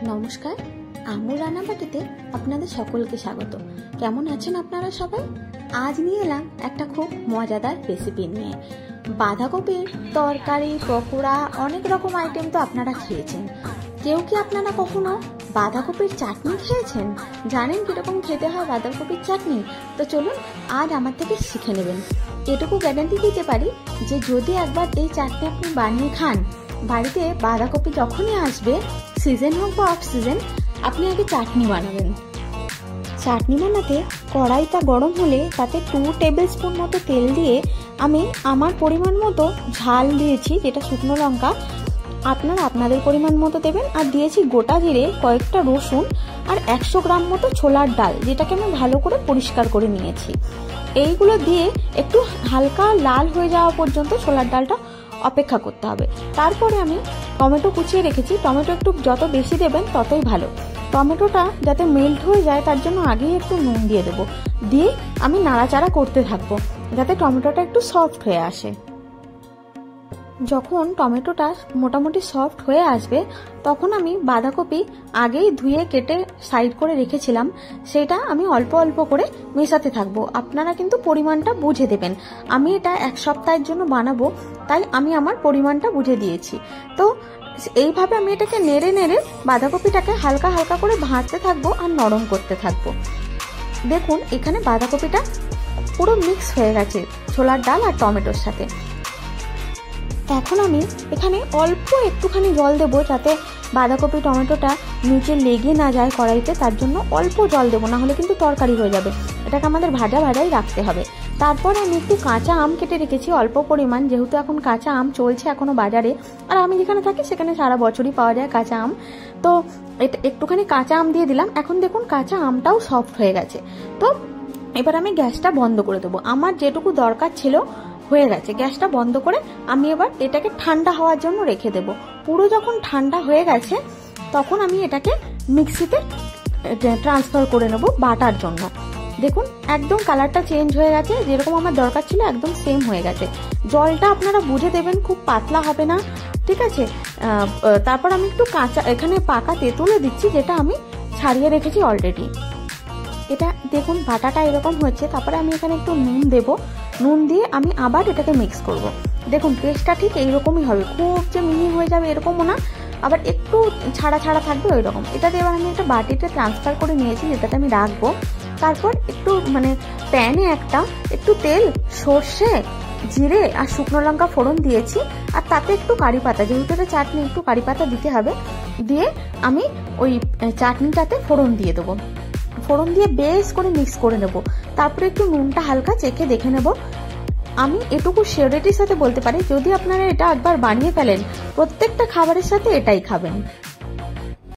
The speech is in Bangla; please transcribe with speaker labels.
Speaker 1: নমস্কার, আমুর রান্নাবাটিতে আপনাদের সকলকে স্বাগত। কেমন আছেন আপনারা সবাই? আজ নিয়ে এলাম একটা খুব মজাদার রেসিপি নিয়ে। বাঁধাকপির তরকারি, পকোড়া, অনেক রকম আইটেম তো আপনারা খেয়েছেন। কেউ কি আপনারা কখনো বাঁধাকপির চাটনি খেয়েছেন? জানেন কিরকম খেতে হয় বাঁধাকপির চাটনি? তো চলুন আজ আমার থেকে শিখে নেবেন। এটুকু গ্যারান্টি দিতে পারি যে যদি একবার এই চাটনি আপনি বানিয়ে খান, বাড়িতে বাঁধাকপি যখনই আসবে, সিজন হোক বা অফ সিজন, আপনি আগে চাটনি বানাবেন। চাটনি বানাতে কড়াইটা গরম হলে তাতে 2 টেবিল স্পুন মতো তেল দিয়ে আমি আমার পরিমাণ মতো ঝাল দিয়েছি, যেটা শুকনো লঙ্কা, আপনারা আপনাদের পরিমাণ মতো দেবেন। আর দিয়েছি গোটা জিরে, কয়েকটা রসুন আর 100 গ্রাম মতো ছোলার ডাল, যেটাকে আমি ভালো করে পরিষ্কার করে নিয়েছি। এইগুলো দিয়ে একটু হালকা লাল হয়ে যাওয়া পর্যন্ত ছোলার ডালটা অপেক্ষা করতে হবে। তারপরে আমি টমেটো কুচিয়ে রেখেছি। টমেটো একটু যত বেশি দেবেন ততই ভালো। টমেটোটা যাতে মেল্ট হয়ে যায় তার জন্য আগেই একটু নুন দিয়ে দেবো। দিয়ে আমি নাড়াচাড়া করতে থাকবো যাতে টমেটোটা একটু সফট হয়ে আসে। যখন টমেটোটা মোটামুটি সফট হয়ে আসবে তখন আমি বাঁধাকপি আগেই ধুয়ে কেটে সাইড করে রেখেছিলাম, সেটা আমি অল্প অল্প করে মেশাতে থাকবো। আপনারা কিন্তু পরিমাণটা বুঝে দেবেন। আমি এটা 1 সপ্তাহের জন্য বানাবো, তাই আমি আমার পরিমাণটা বুঝে দিয়েছি। তো এইভাবে আমি এটাকে নেড়ে নেড়ে বাঁধাকপিটাকে হালকা হালকা করে ভাজতে থাকবো আর নরম করতে থাকবো। দেখুন এখানে বাঁধাকপিটা পুরো মিক্স হয়ে গেছে ছোলার ডাল আর টমেটোর সাথে। এখন আমি এখানে অল্প একটুখানি জল দেবো যাতে বাঁধাকপি টমেটোটা নিচে লেগে না যায় কড়াইতে, তার জন্য অল্প জল দেবো, না হলে কিন্তু তরকারি হয়ে যাবে। এটাকে আমাদের ভাজা ভাজাই রাখতে হবে। তারপরে আমি একটু কাঁচা আম কেটে রেখেছি অল্প পরিমাণ, যেহেতু এখন কাঁচা আম চলছে এখনো বাজারে, আর আমি যেখানে থাকি সেখানে সারা বছরই পাওয়া যায় কাঁচা আম। তো এটা একটুখানি কাঁচা আম দিয়ে দিলাম। এখন দেখুন কাঁচা আমটাও সফট হয়ে গেছে। তো এবার আমি গ্যাসটা বন্ধ করে দেবো। আমার যেটুকু দরকার ছিল হয়ে গেছে। গ্যাসটা বন্ধ করে আমি এবার এটাকে ঠান্ডা হওয়ার জন্য রেখে দেব। পুরো যখন ঠান্ডা হয়ে গেছে তখন আমি এটাকে মিক্সিতে ট্রান্সফার করে নেব বাটার জন্য। দেখুন একদম কালারটা চেঞ্জ হয়ে গেছে, যেরকম আমার দরকার ছিল একদম সেম হয়ে গেছে। জলটা আপনারা বুঝে দেবেন, খুব পাতলা হবে না, ঠিক আছে? তারপর আমি একটু কাঁচা এখানে পাকা তেঁতুলে দিচ্ছি, যেটা আমি ছাড়িয়ে রেখেছি অলরেডি। এটা দেখুন বাটাটা এরকম হচ্ছে। তারপরে আমি এখানে একটু নুন দেব। নুন দিয়ে আমি আবার এটাকে মিক্স করব। দেখুন পেস্টটা ঠিক এইরকমই হবে, খুব যে মিহি হয়ে যাবে এরকমও না, আবার একটু ছাড়া ছাড়া থাকবে ওই রকম। এটাতে এবার আমি একটা বাটিতে ট্রান্সফার করে নিয়েছি, যেটাতে আমি রাখবো। তারপর একটু প্যানে একটু তেল, সর্ষে, জিরে আর শুকনো লঙ্কা ফোড়ন দিয়েছি, আর তাতে একটু কারি পাতা, যেহেতু এটা চাটনি একটু কারি পাতা দিতে হবে, দিয়ে আমি ওই চাটনিটাতে ফোড়ন দিয়ে দেবো। ফোড়ন দিয়ে বেশ করে মিক্স করে নেব। তারপরে একটু নুনটা হালকা চেখে দেখে নেব। আমি এটুকু সিওরিটির সাথে বলতে পারি যদি আপনারা এটা একবার বানিয়ে ফেলেন প্রত্যেকটা খাবারের সাথে এটাই খাবেন।